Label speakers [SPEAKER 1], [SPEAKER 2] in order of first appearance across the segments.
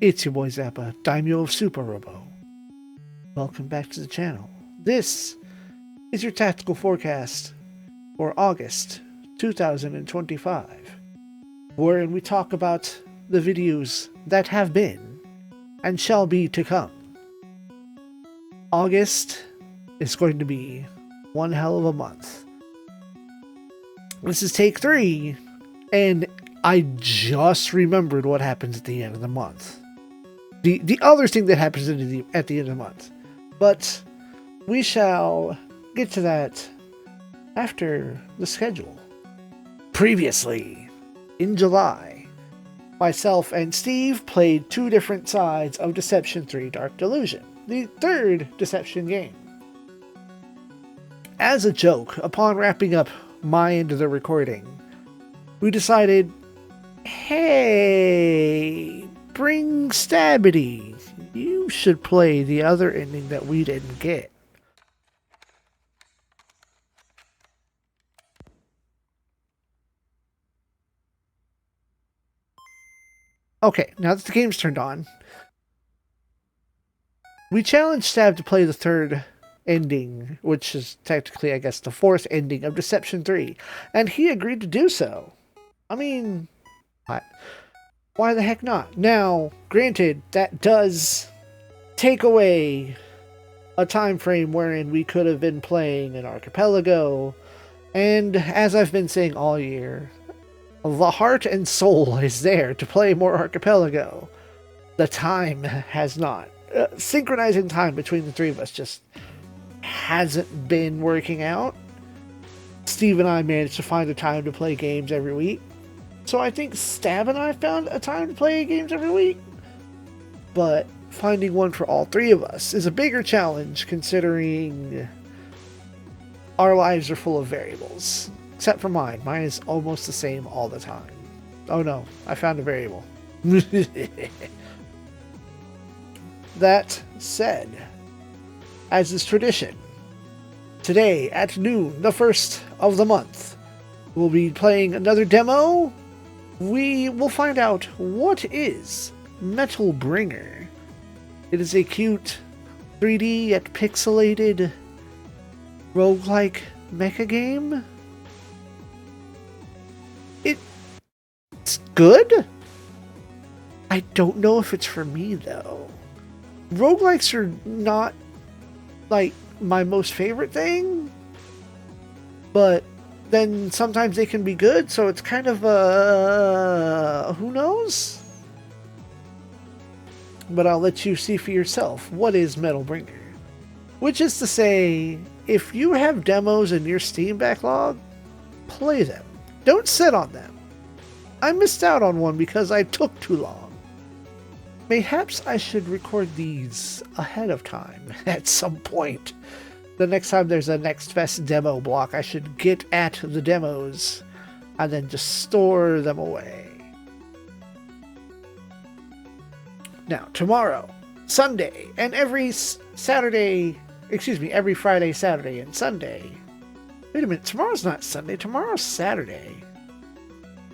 [SPEAKER 1] It's your boy Zappa, Daimyo of Super Robo. Welcome back to the channel. This is your tactical forecast for August 2025, wherein we talk about the videos that have been and shall be to come. August is going to be one hell of a month. This is take 3, and I just remembered what happens at the end of the month. The other thing that happens at the end of the month. But we shall get to that after the schedule. Previously, in July, myself and Steve played 2 different sides of Deception 3 Dark Delusion, the 3rd Deception game. As a joke, upon wrapping up my end of the recording, we decided, hey, bring Stabity. You should play the other ending that we didn't get. Okay, now that the game's turned on, we challenged Stab to play the 3rd ending, which is technically, I guess, the 4th ending of Deception 3, and he agreed to do so. I mean, why the heck not? Now, granted, that does take away a time frame wherein we could have been playing an archipelago, and as I've been saying all year, the heart and soul is there to play more archipelago. The time has not. Synchronizing time between the 3 of us just hasn't been working out. Steve and I managed to find a time to play games every week. So I think Stab and I found a time to play games every week. But finding one for all 3 of us is a bigger challenge considering our lives are full of variables. Except for mine. Mine is almost the same all the time. Oh no, I found a variable. That said, as is tradition, today at noon, the 1st of the month, we'll be playing another demo. We will find out what is Metal Bringer. It is a cute 3D yet pixelated roguelike mecha game. It's good. I don't know if it's for me though. Roguelikes are not like my most favorite thing, but then sometimes they can be good, so it's kind of who knows? But I'll let you see for yourself what is Metal Bringer. Which is to say, if you have demos in your Steam backlog, play them. Don't sit on them. I missed out on one because I took too long. Mayhaps I should record these ahead of time at some point. The next time there's a Next Fest demo block, I should get at the demos and then just store them away. Now, tomorrow, Sunday, and every Friday, Saturday, and Sunday. Wait a minute, tomorrow's not Sunday, tomorrow's Saturday.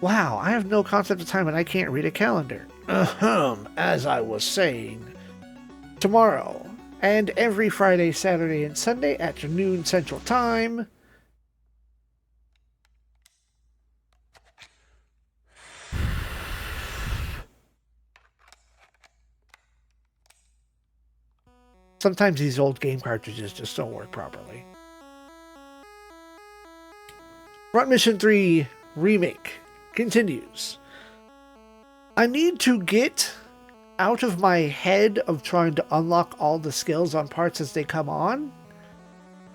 [SPEAKER 1] Wow, I have no concept of time and I can't read a calendar. As I was saying, tomorrow and every Friday, Saturday, and Sunday at noon Central Time, sometimes these old game cartridges just don't work properly. Front Mission 3 Remake continues. I need to get out of my head of trying to unlock all the skills on parts as they come on,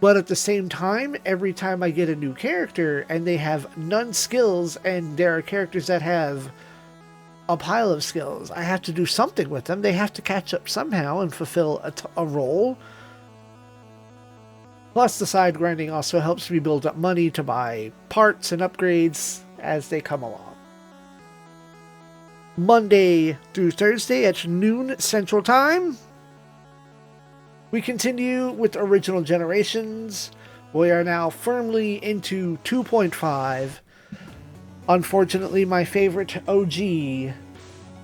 [SPEAKER 1] but at the same time, every time I get a new character and they have none skills and there are characters that have a pile of skills, I have to do something with them. They have to catch up somehow and fulfill a role. Plus the side grinding also helps me build up money to buy parts and upgrades as they come along. Monday through Thursday at noon Central Time, we continue with Original Generations. We are now firmly into 2.5. Unfortunately, my favorite OG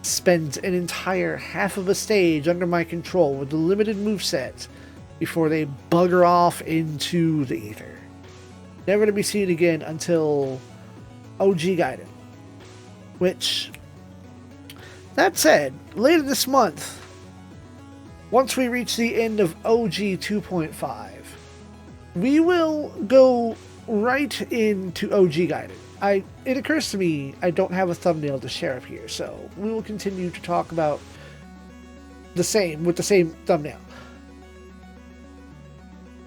[SPEAKER 1] spends an entire half of a stage under my control with a limited moveset before they bugger off into the ether. Never to be seen again until OG Gaiden. Which, that said, later this month, once we reach the end of OG 2.5, we will go right into OG Gaiden. It occurs to me I don't have a thumbnail to share up here, so we will continue to talk about the same thumbnail.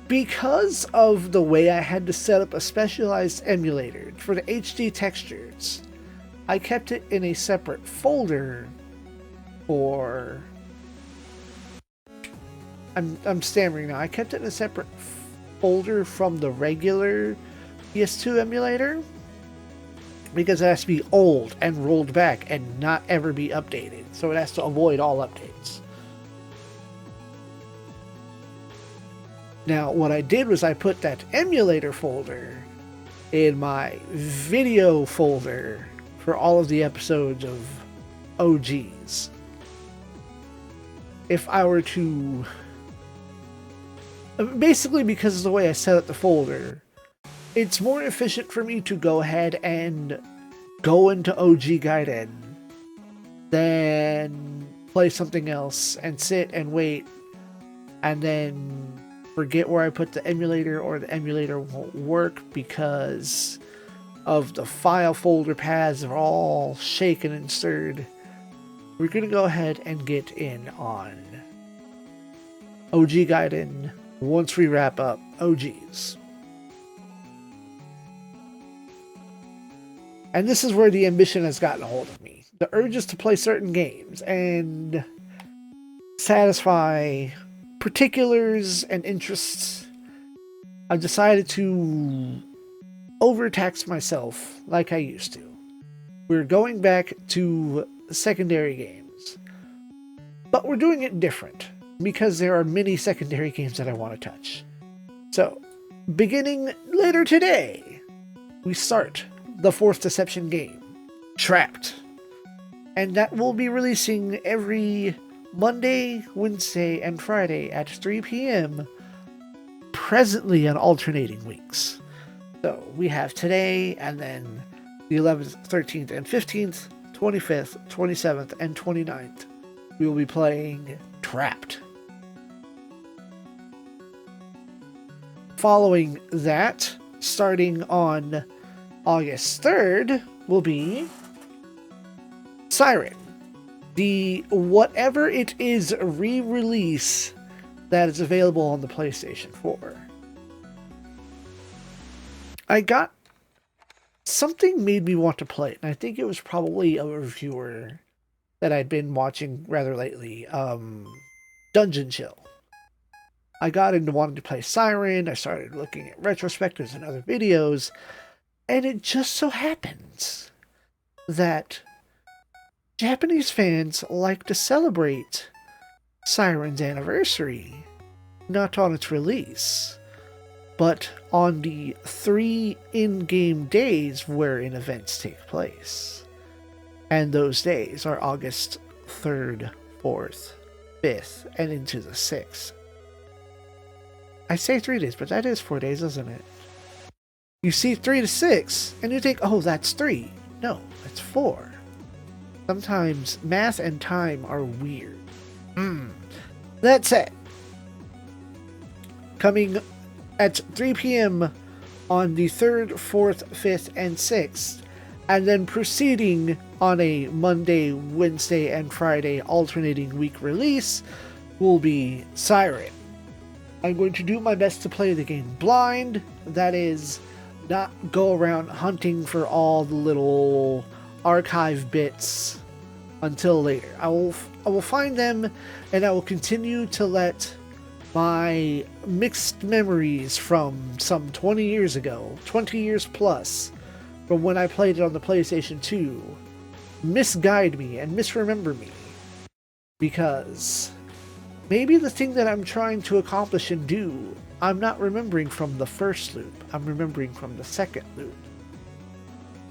[SPEAKER 1] Because of the way I had to set up a specialized emulator for the HD textures, I kept it in a separate folder for... I'm stammering now. I kept it in a separate folder from the regular PS2 emulator because it has to be old and rolled back and not ever be updated. So it has to avoid all updates. Now, what I did was I put that emulator folder in my video folder for all of the episodes of OGs. If I were to... Basically, because of the way I set up the folder, it's more efficient for me to go ahead and go into OG Gaiden than play something else and sit and wait and then forget where I put the emulator, or the emulator won't work because of the file folder paths are all shaken and stirred. We're going to go ahead and get in on OG Gaiden once we wrap up OGs. And this is where the ambition has gotten a hold of me. The urges to play certain games and satisfy particulars and interests. I've decided to overtax myself like I used to. We're going back to secondary games. But we're doing it different, because there are many secondary games that I want to touch. So, beginning later today, we start the 4th Deception game, Trapped. And that will be releasing every Monday, Wednesday, and Friday at 3 p.m. presently on alternating weeks. So we have today, and then the 11th, 13th, and 15th, 25th, 27th, and 29th. We will be playing Trapped. Following that, starting on August 3rd, will be Siren. The whatever it is re-release that is available on the PlayStation 4. I got something made me want to play it, and I think it was probably a reviewer that I'd been watching rather lately, Dungeon Chill. I got into wanting to play Siren. I started looking at retrospectives and other videos, and it just so happens that Japanese fans like to celebrate Siren's anniversary, not on its release, but on the 3 in-game days wherein events take place. And those days are August 3rd, 4th, 5th, and into the 6th. I say 3 days, but that is 4 days, isn't it? You see 3 to 6, and you think, oh, that's 3. No, that's 4. Sometimes math and time are weird. That said, coming at 3 p.m. on the 3rd, 4th, 5th, and 6th, and then proceeding on a Monday, Wednesday, and Friday alternating week release, will be Siren. I'm going to do my best to play the game blind. That is, not go around hunting for all the little archive bits until later. I will find them, and I will continue to let my mixed memories from some 20 years ago, 20 years plus, from when I played it on the PlayStation 2, misguide me and misremember me. Because maybe the thing that I'm trying to accomplish and do, I'm not remembering from the first loop. I'm remembering from the second loop.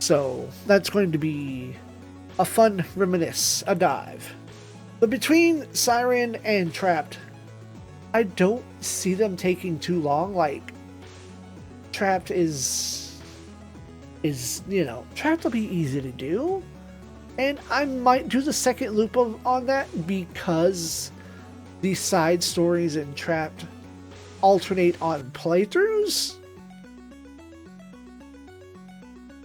[SPEAKER 1] So that's going to be a fun reminisce, a dive. But between Siren and Trapped, I don't see them taking too long. Like, Trapped Trapped will be easy to do. And I might do the second loop on that because the side stories in Trapped alternate on playthroughs.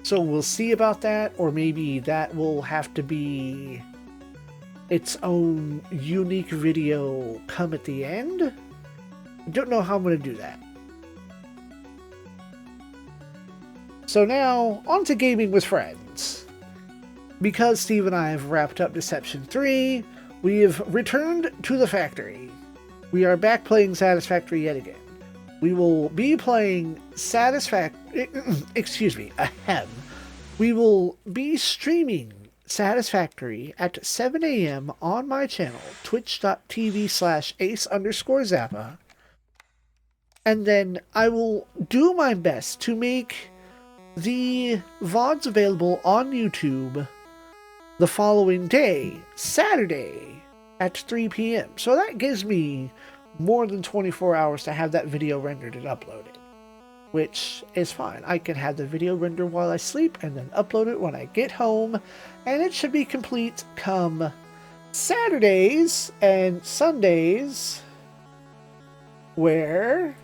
[SPEAKER 1] So we'll see about that, or maybe that will have to be its own unique video come at the end. I don't know how I'm going to do that. So now, on to gaming with friends. Because Steve and I have wrapped up Deception 3, we have returned to the factory. We are back playing Satisfactory yet again. We will be playing We will be streaming Satisfactory at 7 a.m. on my channel, twitch.tv/ace_zappa. And then I will do my best to make the VODs available on YouTube the following day, Saturday, at 3 p.m. So that gives me more than 24 hours to have that video rendered and uploaded, which is fine. I can have the video rendered while I sleep and then upload it when I get home, and it should be complete come Saturdays and Sundays, where,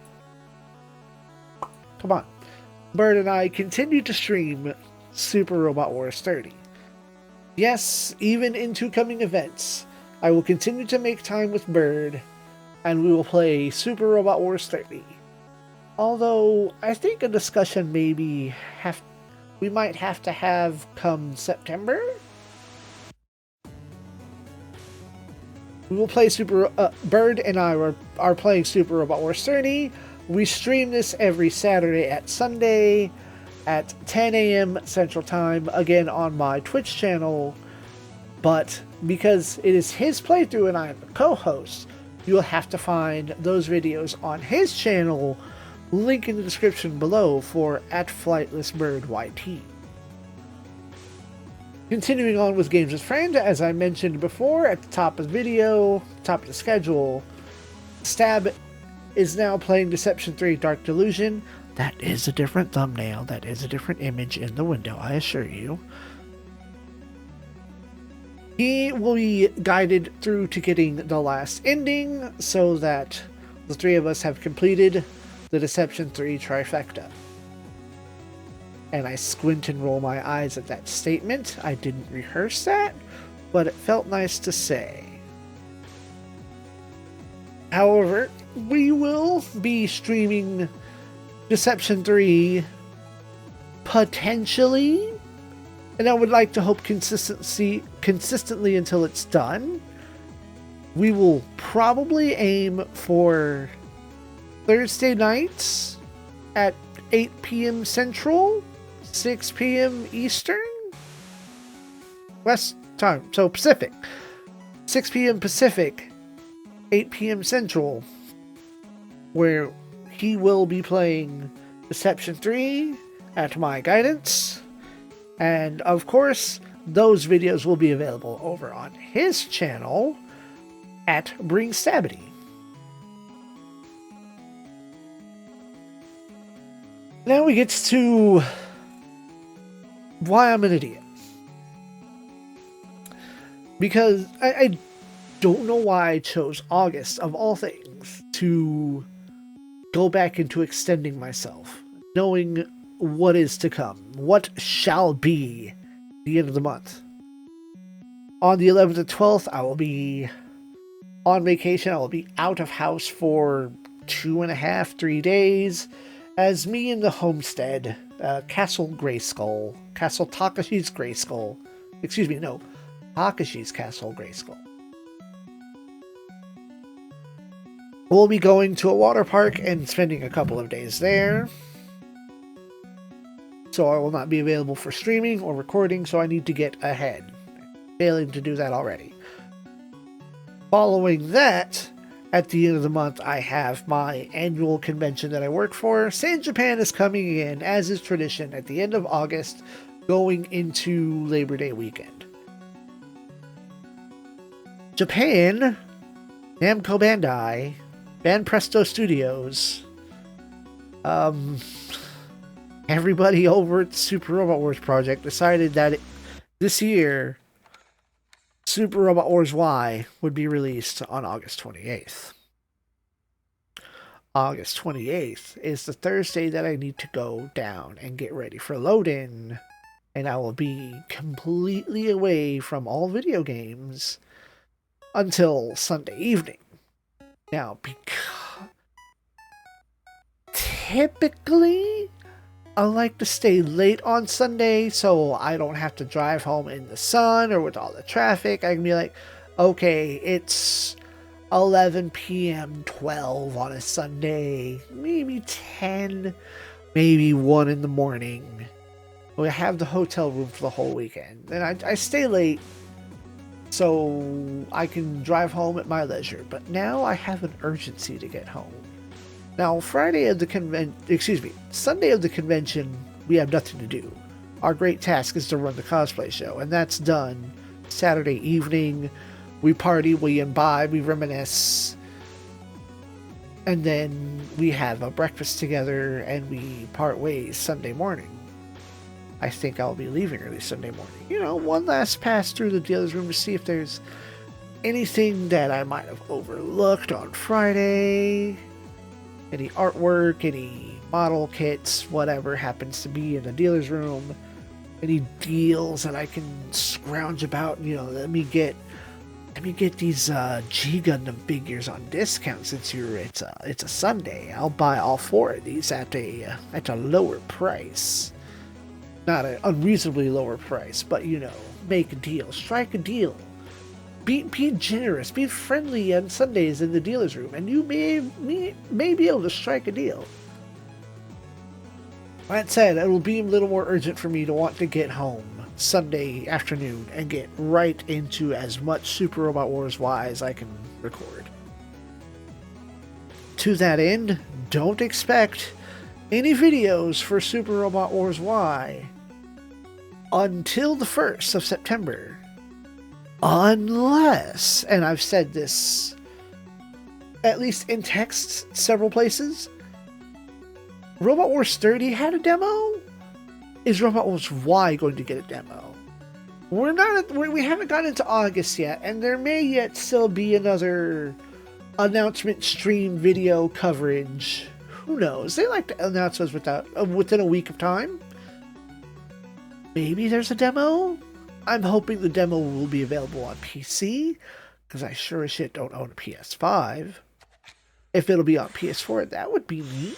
[SPEAKER 1] come on, Bird and I continue to stream Super Robot Wars 30. Yes, even into coming events, I will continue to make time with Bird, and we will play Super Robot Wars 30. Although, I think a discussion we might have to have come September. We will play Bird and I are playing Super Robot Wars 30. We stream this every Saturday at Sunday at 10 a.m. Central Time, again on my Twitch channel. But because it is his playthrough and I am the co-host, you will have to find those videos on his channel. Link in the description below for @FlightlessBirdYT. Continuing on with Games with Friend, as I mentioned before at the top of the video, top of the schedule, Stab is now playing Deception 3 Dark Delusion. That is a different thumbnail, that is a different image in the window, I assure you. He will be guided through to getting the last ending so that the three of us have completed the Deception 3 trifecta. And I squint and roll my eyes at that statement. I didn't rehearse that, but it felt nice to say. However, we will be streaming Deception 3 potentially, and I would like to hope consistently until it's done. We will probably aim for Thursday nights at 8 p.m. Central, 6 p.m. Eastern, West time, so Pacific. 6 p.m. Pacific, 8 p.m. Central, where he will be playing Deception 3 at my guidance. And of course, those videos will be available over on his channel at Bring Stabity. Now we get to why I'm an idiot. Because I don't know why I chose August, of all things, to go back into extending myself, knowing what is to come, what shall be the end of the month. On the 11th and 12th, I will be on vacation. I will be out of house for 2.5-3 days, as me and the homestead, Castle Grayskull, Castle Takashi's Grayskull, excuse me, no, Takashi's Castle Grayskull. We'll be going to a water park and spending a couple of days there. So I will not be available for streaming or recording, so I need to get ahead. Failing to do that already. Following that, at the end of the month, I have my annual convention that I work for. San Japan is coming in, as is tradition, at the end of August, going into Labor Day weekend. Japan, Namco Bandai, Banpresto Studios, everybody over at the Super Robot Wars project decided that this year, Super Robot Wars Y would be released on August 28th. August 28th is the Thursday that I need to go down and get ready for load-in, and I will be completely away from all video games until Sunday evening. Now, because typically I like to stay late on Sunday so I don't have to drive home in the sun or with all the traffic. I can be like, okay, it's 11 p.m., 12 on a Sunday, maybe 10, maybe 1 in the morning. We have the hotel room for the whole weekend. And I stay late so I can drive home at my leisure. But now I have an urgency to get home. Now, Sunday of the convention, we have nothing to do. Our great task is to run the cosplay show, and that's done Saturday evening. We party, we imbibe, we reminisce, and then we have a breakfast together, and we part ways Sunday morning. I think I'll be leaving early Sunday morning. You know, one last pass through the dealer's room to see if there's anything that I might have overlooked on Friday. Any artwork, any model kits, whatever happens to be in the dealer's room. Any deals that I can scrounge about. You know, let me get these G Gundam figures on discount since it's a Sunday. I'll buy all 4 of these at a lower price. Not an unreasonably lower price, but you know, make a deal, strike a deal. Be generous, be friendly on Sundays in the dealer's room, and you may be able to strike a deal. That said, it will be a little more urgent for me to want to get home Sunday afternoon and get right into as much Super Robot Wars Y as I can record. To that end, don't expect any videos for Super Robot Wars Y until the 1st of September. Unless, and I've said this at least in text several places, Robot Wars 30 had a demo. Is Robot Wars Y going to get a demo? We haven't gotten into August yet, and there may yet still be another announcement stream video coverage. Who knows? They like to announce those within a week of time. Maybe there's a demo. I'm hoping the demo will be available on PC, because I sure as shit don't own a PS5. If it'll be on PS4, that would be neat.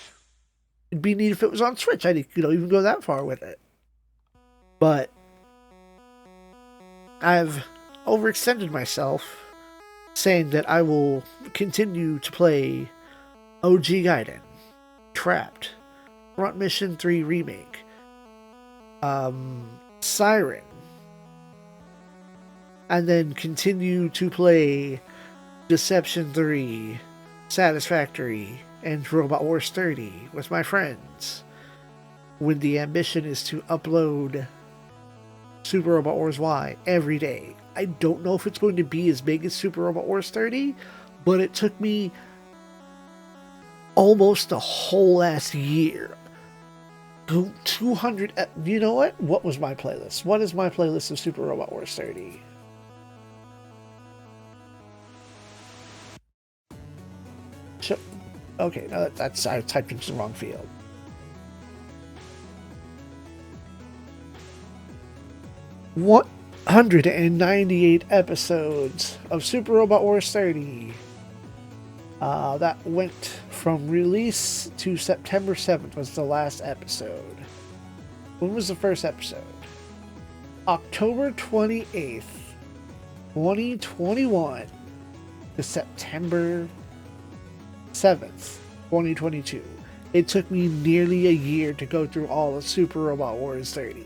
[SPEAKER 1] It'd be neat if it was on Switch. I'd even go that far with it. But I've overextended myself saying that I will continue to play OG Gaiden, Trapped, Front Mission 3 Remake, Siren, and then continue to play Deception 3, Satisfactory, and Robot Wars 30 with my friends, when the ambition is to upload Super Robot Wars Y every day. I don't know if it's going to be as big as Super Robot Wars 30, but it took me almost a whole last year. 200... You know what? What was my playlist? What is my playlist of Super Robot Wars 30? Okay, no, I typed into the wrong field. What 198 episodes of Super Robot Wars 30. That went from release to September 7th was the last episode. When was the first episode? October 28th, 2021 to September 7th, 2022. It took me nearly a year to go through all of Super Robot Wars 30.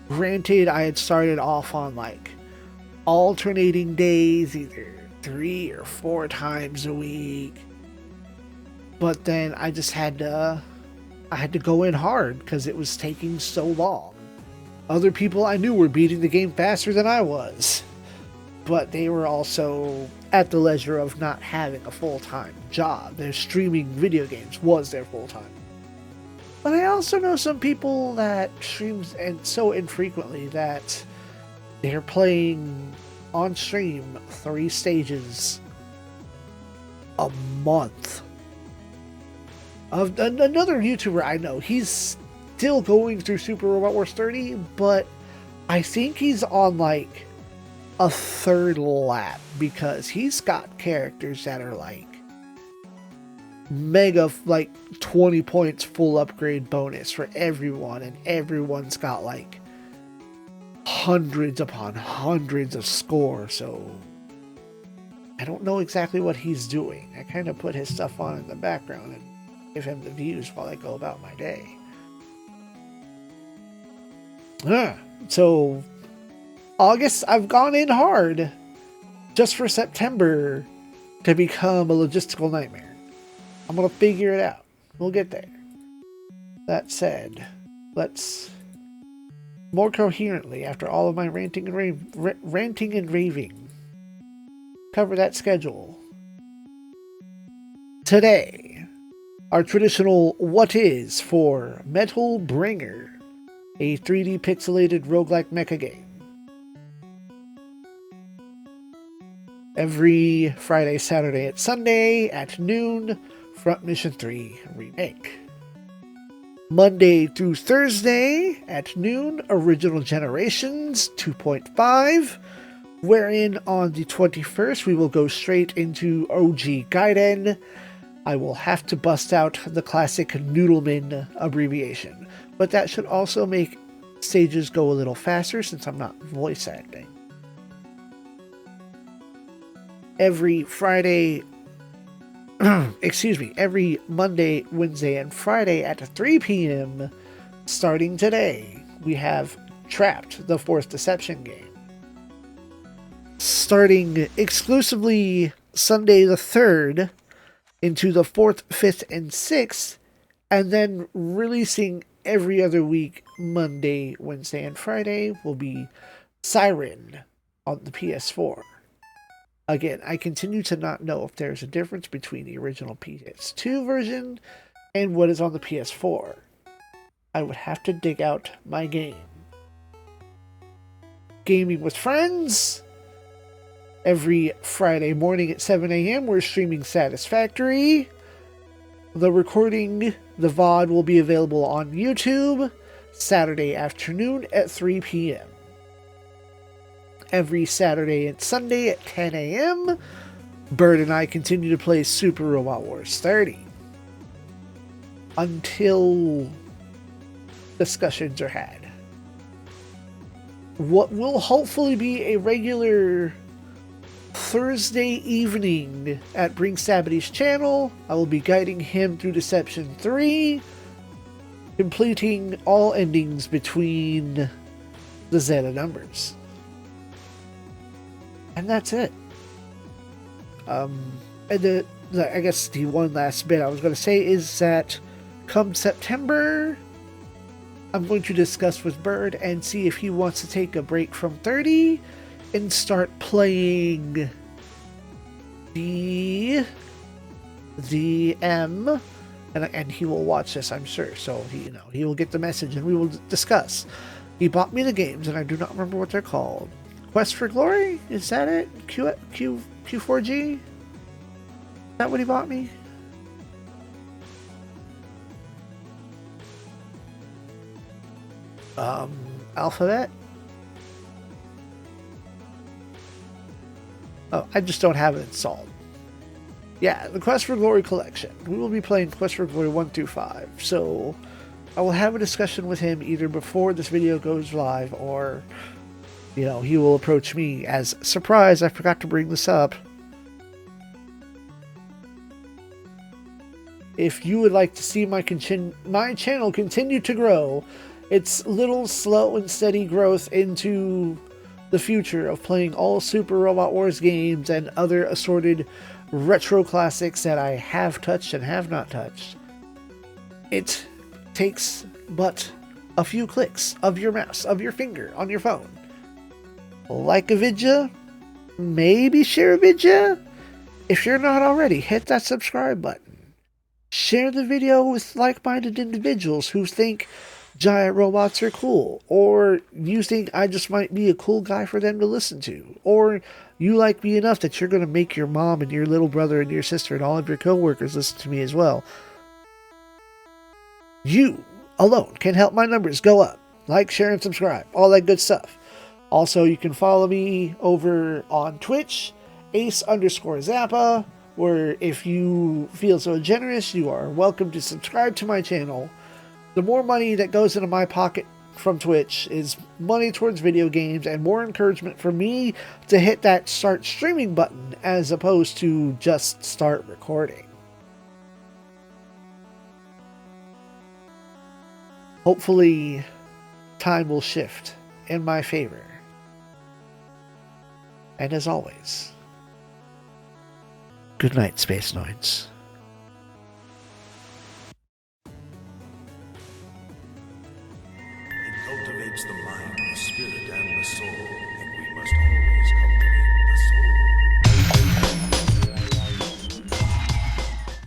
[SPEAKER 1] Granted, I had started off on like alternating days, either 3 or 4 times a week. But then I just had to go in hard because it was taking so long. Other people I knew were beating the game faster than I was. but they were also at the leisure of not having a full-time job. Their streaming video games was their full-time. But I also know some people that streams and so infrequently that they're playing on stream 3 stages a month. Of another YouTuber I know, he's still going through Super Robot Wars 30, but I think he's on like a 3rd lap because he's got characters that are like mega, like 20 points full upgrade bonus for everyone, and everyone's got like hundreds upon hundreds of score. So I don't know exactly what he's doing. I kind of put his stuff on in the background and give him the views while I go about my day. So August, I've gone in hard just for September to become a logistical nightmare. I'm going to figure it out. We'll get there. That said, let's more coherently, after all of my ranting and raving, cover that schedule. Today, our traditional what is for Metal Bringer, a 3D pixelated roguelike mecha game. Every Friday, Saturday, and Sunday at noon, Front Mission 3 Remake. Monday through Thursday at noon, Original Generations 2.5, wherein on the 21st we will go straight into OG Gaiden. I will have to bust out the classic Noodleman abbreviation, but that should also make stages go a little faster since I'm not voice acting. Every Friday, every Monday, Wednesday, and Friday at 3 p.m. starting today, we have Trapped, the 4th Deception game. Starting exclusively Sunday the 3rd into the 4th, 5th, and 6th, and then releasing every other week, Monday, Wednesday, and Friday, will be Siren on the PS4. Again, I continue to not know if there's a difference between the original PS2 version and what is on the PS4. I would have to dig out my game. Gaming with Friends. Every Friday morning at 7 a.m. we're streaming Satisfactory. The recording, the VOD, will be available on YouTube Saturday afternoon at 3 p.m. Every Saturday and Sunday at 10 a.m., Bird and I continue to play Super Robot Wars 30 until discussions are had. What will hopefully be a regular Thursday evening at Bring Sabity's channel, I will be guiding him through Deception 3, completing all endings between the Zeta numbers. And that's it. And I guess the one last bit I was going to say is that come September, I'm going to discuss with Bird and see if he wants to take a break from 30 and start playing the M, and he will watch this, I'm sure. So he will get the message and we will discuss. He bought me the games and I do not remember what they're called. Quest for Glory? Is that it? Q4G? Is that what he bought me? Alphabet? Oh, I just don't have it installed. Yeah, the Quest for Glory collection. We will be playing Quest for Glory 1 through 5. So I will have a discussion with him either before this video goes live or he will approach me as, surprise, I forgot to bring this up. If you would like to see my channel continue to grow, its little slow and steady growth into the future of playing all Super Robot Wars games and other assorted retro classics that I have touched and have not touched, it takes but a few clicks of your mouse, of your finger on your phone. Like a vidya, maybe share a video. If you're not already, hit that subscribe button. Share the video with like-minded individuals who think giant robots are cool, or you think I just might be a cool guy for them to listen to, or you like me enough that you're going to make your mom and your little brother and your sister and all of your coworkers listen to me as well. You alone can help my numbers go up. Like, share, and subscribe. All that good stuff. Also, you can follow me over on Twitch, Ace_Zappa, where if you feel so generous, you are welcome to subscribe to my channel. The more money that goes into my pocket from Twitch is money towards video games and more encouragement for me to hit that start streaming button as opposed to just start recording. Hopefully, time will shift in my favor. And as always, good night, Space Noids.
[SPEAKER 2] It cultivates the mind, the spirit, and the soul.